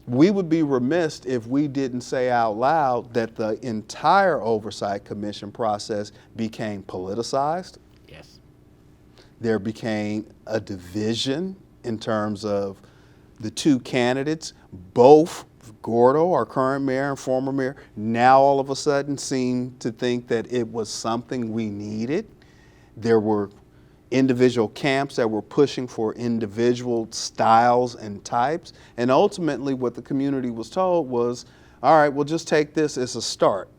we would be remiss if we didn't say out loud that the entire Oversight Commission process became politicized. Yes. There became a division in terms of the two candidates, both Gordo, our current mayor and former mayor, now all of a sudden seem to think that it was something we needed. There were individual camps that were pushing for individual styles and types. And ultimately what the community was told was, all right, we'll just take this as a start,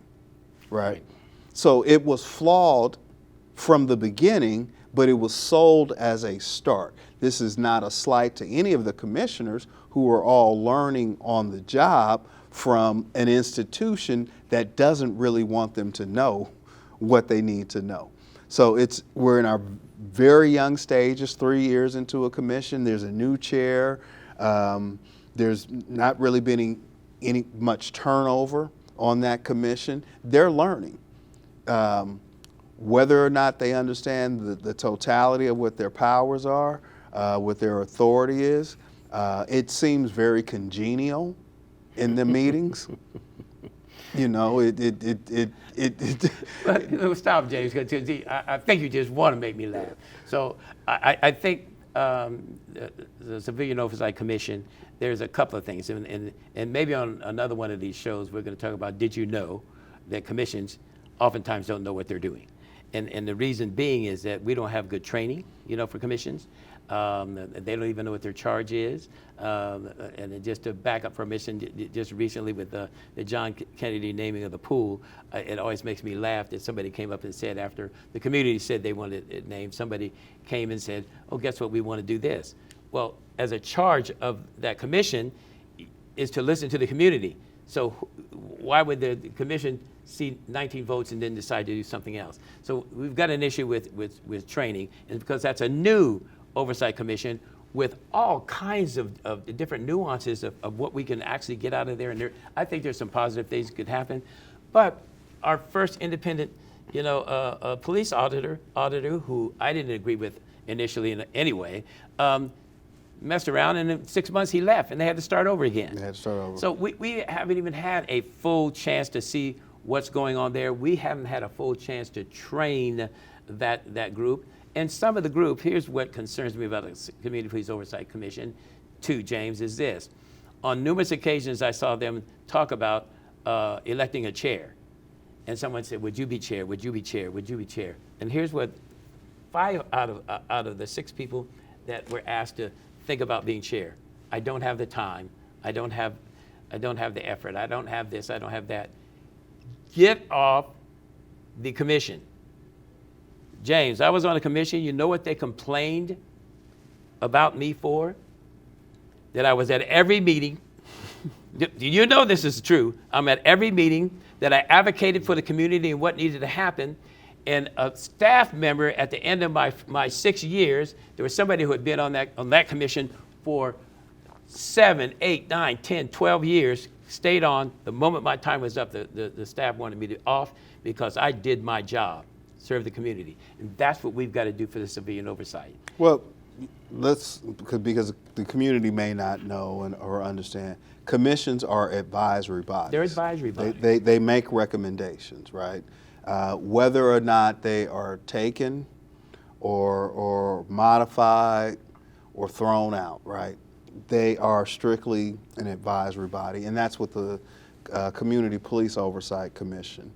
right? So it was flawed from the beginning, but it was sold as a start. This is not a slight to any of the commissioners who are all learning on the job from an institution that doesn't really want them to know what they need to know. So we're in our very young stages, 3 years into a commission. There's a new chair. There's not really been any much turnover on that commission. They're learning. Whether or not they understand the totality of what their powers are, what their authority is, it seems very congenial in the meetings. You know, Stop, James, because I think you just want to make me laugh. So I think the Civilian Oversight Commission, there's a couple of things. And maybe on another one of these shows, we're going to talk about, did you know that commissions oftentimes don't know what they're doing? And the reason being is that we don't have good training, for commissions. They don't even know what their charge is. And just to back up for a mission, just recently with the John Kennedy naming of the pool, it always makes me laugh that somebody came up and said, after the community said they wanted it named, somebody came and said, oh, guess what, we want to do this. Well, as a charge of that commission is to listen to the community. So why would the commission see 19 votes and then decide to do something else? So we've got an issue with training, and because that's a new Oversight Commission with all kinds of different nuances of what we can actually get out of there. And I think there's some positive things that could happen. But our first independent, police auditor who I didn't agree with initially in any way, messed around, and in 6 months he left, and they had to start over again. They had to start over. So we haven't even had a full chance to see what's going on there. We haven't had a full chance to train that group. And some of the group, here's what concerns me about the Community Police Oversight Commission, too, James, is this. On numerous occasions, I saw them talk about electing a chair. And someone said, would you be chair? Would you be chair? Would you be chair? And here's what 5 out of the 6 people that were asked to think about being chair. I don't have the time. I don't have the effort. I don't have this. I don't have that. Get off the commission. James, I was on a commission. You know what they complained about me for? That I was at every meeting. Do you know this is true? I'm at every meeting, that I advocated for the community and what needed to happen. And a staff member at the end of my 6 years, there was somebody who had been on that commission for 7, 8, 9, 10, 12 years, stayed on. The moment my time was up, the staff wanted me to off because I did my job, serve the community. And that's what we've got to do for the civilian oversight. Well, because the community may not know or understand, commissions are advisory bodies. They're advisory bodies. They make recommendations, right? Whether or not they are taken or modified or thrown out, right? They are strictly an advisory body, and that's what the Community Police Oversight Commission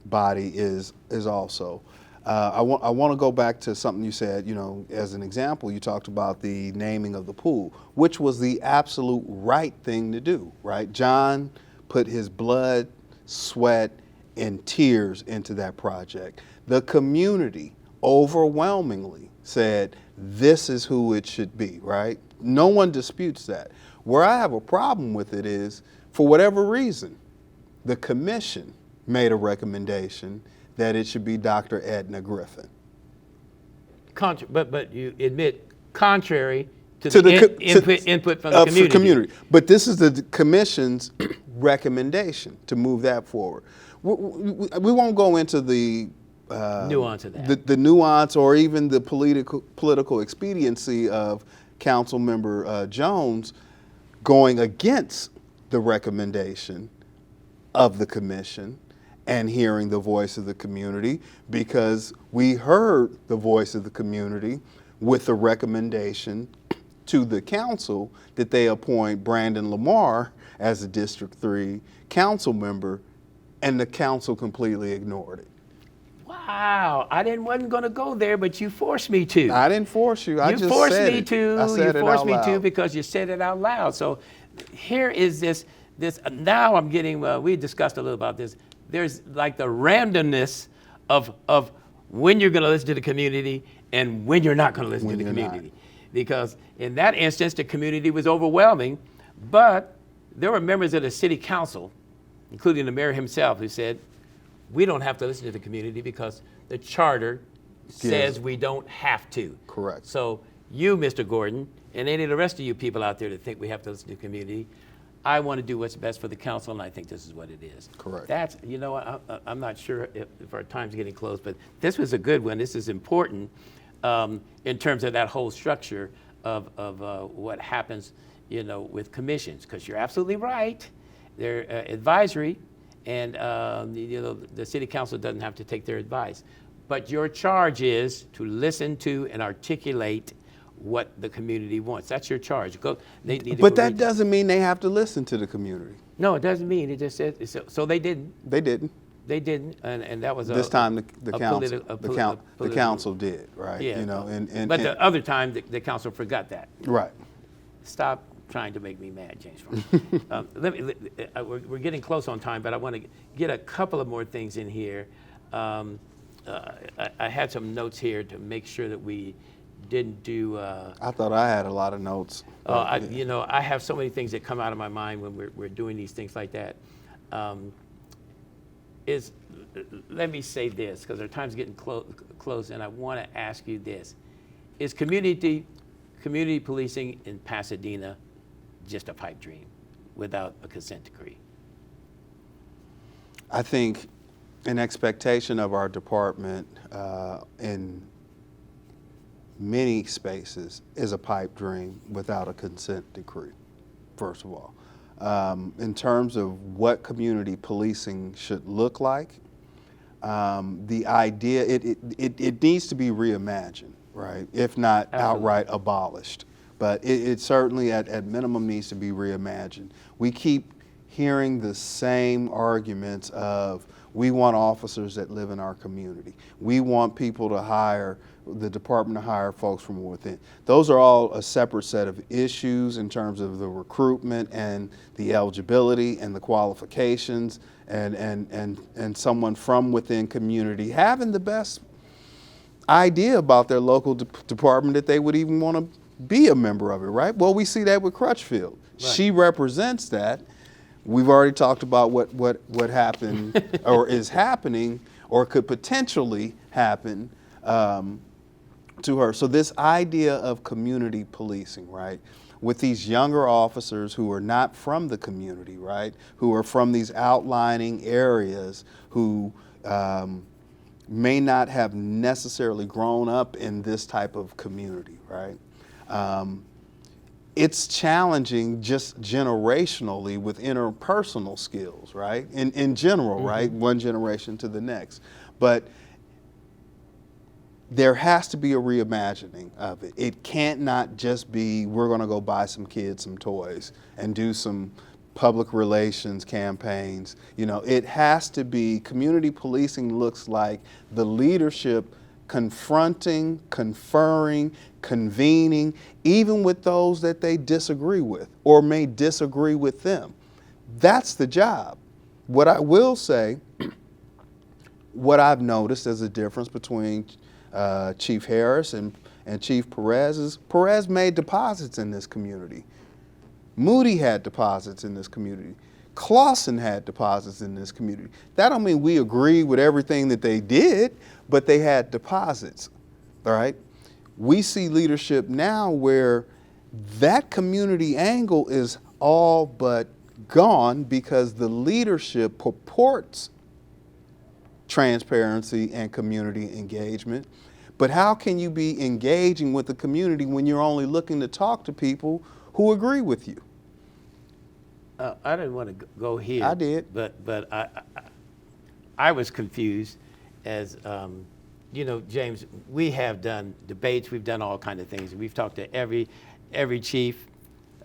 body is also. I want to go back to something you said, as an example, you talked about the naming of the pool, which was the absolute right thing to do, right? John put his blood, sweat, and tears into that project. The community overwhelmingly said this is who it should be, right? No one disputes that. Where I have a problem with it is, for whatever reason, the commission made a recommendation that it should be Dr. Edna Griffin. But you admit contrary to To the the input from the community. But this is the commission's recommendation to move that forward. We won't go into the Nuance of that. the nuance or even the political expediency of Councilmember Jones going against the recommendation of the commission and hearing the voice of the community, because we heard the voice of the community with the recommendation to the council that they appoint Brandon Lamar as a District 3 council member, and the council completely ignored it. Wow, wasn't going to go there, but you forced me to. I didn't force you. I You just forced said me it. to. I said You it forced out me to loud. because you said it out loud. So here is this. Now I'm getting. We discussed a little about this. There's like the randomness of when you're going to listen to the community and when you're not going to listen to the When you're not. community, because in that instance the community was overwhelming, but there were members of the city council, including the mayor himself, who said, we don't have to listen to the community because the charter says we don't have to. Correct. So you, Mr. Gordon, and any of the rest of you people out there that think we have to listen to the community, I want to do what's best for the council, and I think this is what it is. Correct. That's, I'm not sure if our time's getting close, but this was a good one. This is important in terms of that whole structure of what happens, with commissions, because you're absolutely right. They're advisory, and the city council doesn't have to take their advice. But your charge is to listen to and articulate what the community wants. That's your charge. But that doesn't mean they have to listen to the community. No, it doesn't mean. It just said so. They didn't. They didn't. They didn't, and that was This time the political council did, right? Yeah. But the other time the council forgot that. right. Stop trying to make me mad, James. We're getting close on time, but I want to get a couple of more things in here. I had some notes here to make sure that we didn't do. I thought I had a lot of notes. I have so many things that come out of my mind when we're doing these things like that. Let me say this, because our time's getting close, and I want to ask you this: is community policing in Pasadena just a pipe dream without a consent decree? I think an expectation of our department in many spaces is a pipe dream without a consent decree, first of all. In terms of what community policing should look like, the idea, it needs to be reimagined, right? If not outright abolished. But it certainly at minimum needs to be reimagined. We keep hearing the same arguments of, we want officers that live in our community. We want people to hire, the department to hire folks from within. Those are all a separate set of issues in terms of the recruitment and the eligibility and the qualifications and someone from within community having the best idea about their local department that they would even want to be a member of it, right? Well, we see that with Crutchfield. Right. She represents that. We've already talked about what happened or is happening or could potentially happen to her. So this idea of community policing, right? With these younger officers who are not from the community, right? Who are from these outlying areas, who may not have necessarily grown up in this type of community, right? It's challenging just generationally with interpersonal skills, right? In general, mm-hmm. right? One generation to the next. But there has to be a reimagining of it. It can't not just be, we're going to go buy some kids some toys and do some public relations campaigns. It has to be, community policing looks like the leadership confronting, conferring, convening, even with those that they disagree with or may disagree with them. That's the job. What I will say, what I've noticed as a difference between Chief Harris and Chief Perez is Perez made deposits in this community. Moody had deposits in this community. Clausen had deposits in this community. That don't mean we agree with everything that they did, but they had deposits, all right? We see leadership now where that community angle is all but gone because the leadership purports transparency and community engagement. But how can you be engaging with the community when you're only looking to talk to people who agree with you? I didn't want to go here. I did. But I was confused as, you know, James, we have done debates, we've done all kinds of things. We've talked to every chief,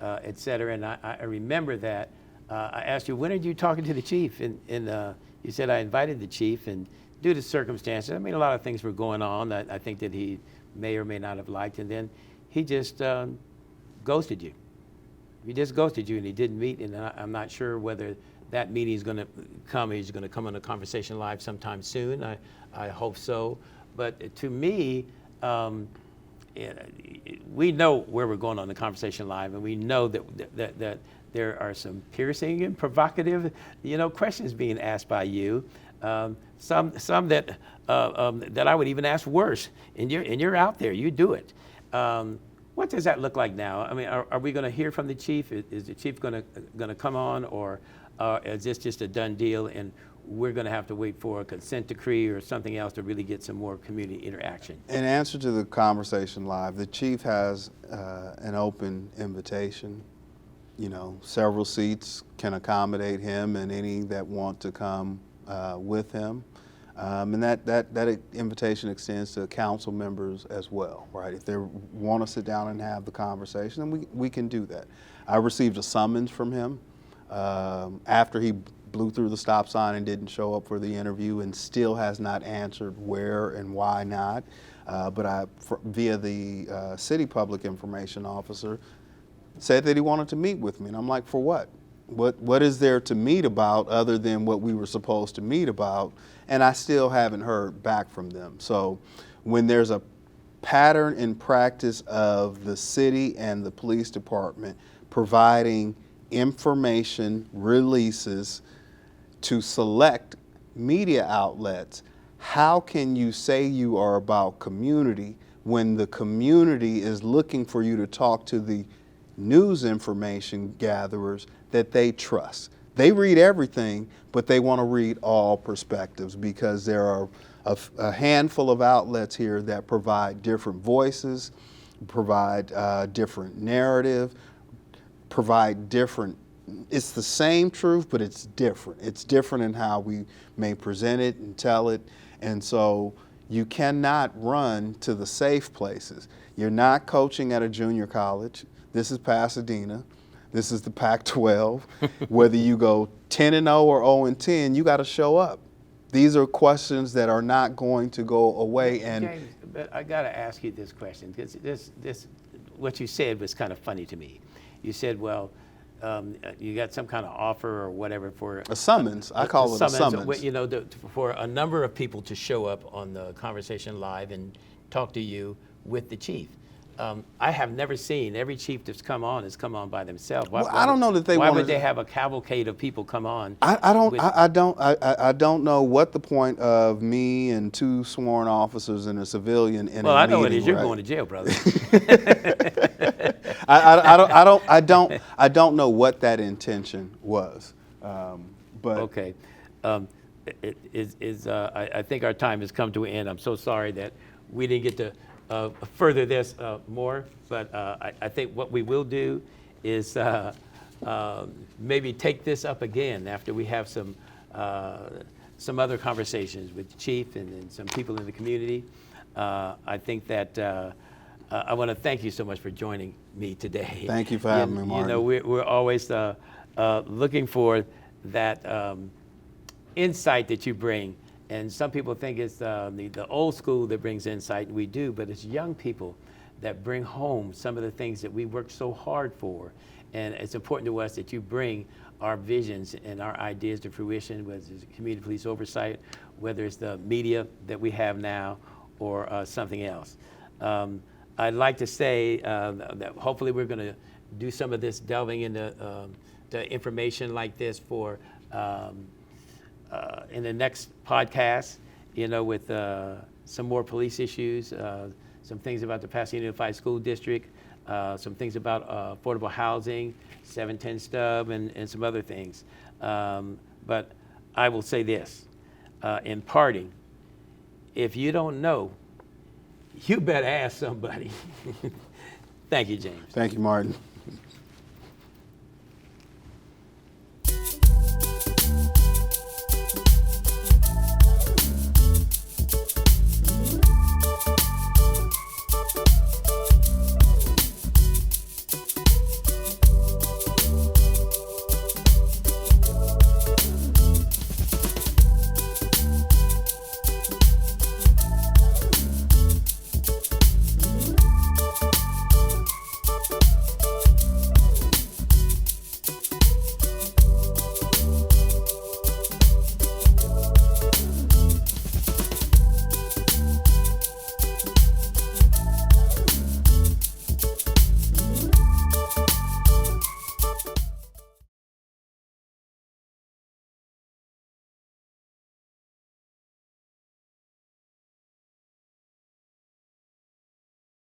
et cetera, and I remember that. I asked you, when are you talking to the chief? And you said, I invited the chief, and due to circumstances, I mean, a lot of things were going on that I think that he may or may not have liked, and then he just ghosted you. He just ghosted you, and he didn't meet, and I'm not sure whether that meeting is going to come. He's going to come on a Conversation Live sometime soon. I hope so. But to me, we know where we're going on the Conversation Live, and we know that there are some piercing and provocative, you know, questions being asked by you. Some that I would even ask worse. And you're out there. You do it. What does that look like now? I mean, are we going to hear from the chief? Is the chief going to come on, or is this just a done deal and we're going to have to wait for a consent decree or something else to really get some more community interaction? In answer to the Conversation Live, the chief has an open invitation. You know, several seats can accommodate him and any that want to come with him. And that invitation extends to council members as well, right? If they want to sit down and have the conversation, then we can do that. I received a summons from him after he blew through the stop sign and didn't show up for the interview, and still has not answered where and why not. But via the city public information officer, said that he wanted to meet with me, and I'm like, for what? What is there to meet about other than what we were supposed to meet about? And I still haven't heard back from them. So when there's a pattern in practice of the city and the police department providing information releases to select media outlets, how can you say you are about community when the community is looking for you to talk to the news information gatherers that they trust? They read everything, but they want to read all perspectives because there are a handful of outlets here that provide different voices, provide different narrative, provide different, it's the same truth, but it's different. It's different in how we may present it and tell it. And so you cannot run to the safe places. You're not coaching at a junior college. This is Pasadena. This is the Pac-12. Whether you go 10-0 or 0-10, you got to show up. These are questions that are not going to go away. And James, but I got to ask you this question, because this what you said was kind of funny to me. You said, well, you got some kind of offer or whatever for a summons. I call it a summons. You know, for a number of people to show up on the Conversation Live and talk to you with the chief. I have never seen every chief that's come on has come on by themselves. I don't know that they. Why would they have a cavalcade of people come on? I don't know what the point of me and two sworn officers and a civilian in a meeting. Well, I know it is. You're going to jail, brother. I don't know what that intention was. But okay. I think our time has come to an end. I'm so sorry that we didn't get to further this more, but I think what we will do is maybe take this up again after we have some other conversations with the chief and some people in the community. I think that I want to thank you so much for joining me today. Thank you for having me, Martin. You know, we're always looking for that insight that you bring. And some people think it's the old school that brings insight, and we do, but it's young people that bring home some of the things that we work so hard for. And it's important to us that you bring our visions and our ideas to fruition, whether it's community police oversight, whether it's the media that we have now, or something else. I'd like to say that hopefully we're going to do some of this delving into the information like this for in the next podcast, with some more police issues, some things about the Pasadena Unified School District, some things about affordable housing, 710 stub, and some other things. But I will say this, in parting, if you don't know, you better ask somebody. Thank you, James. Thank you, Martin.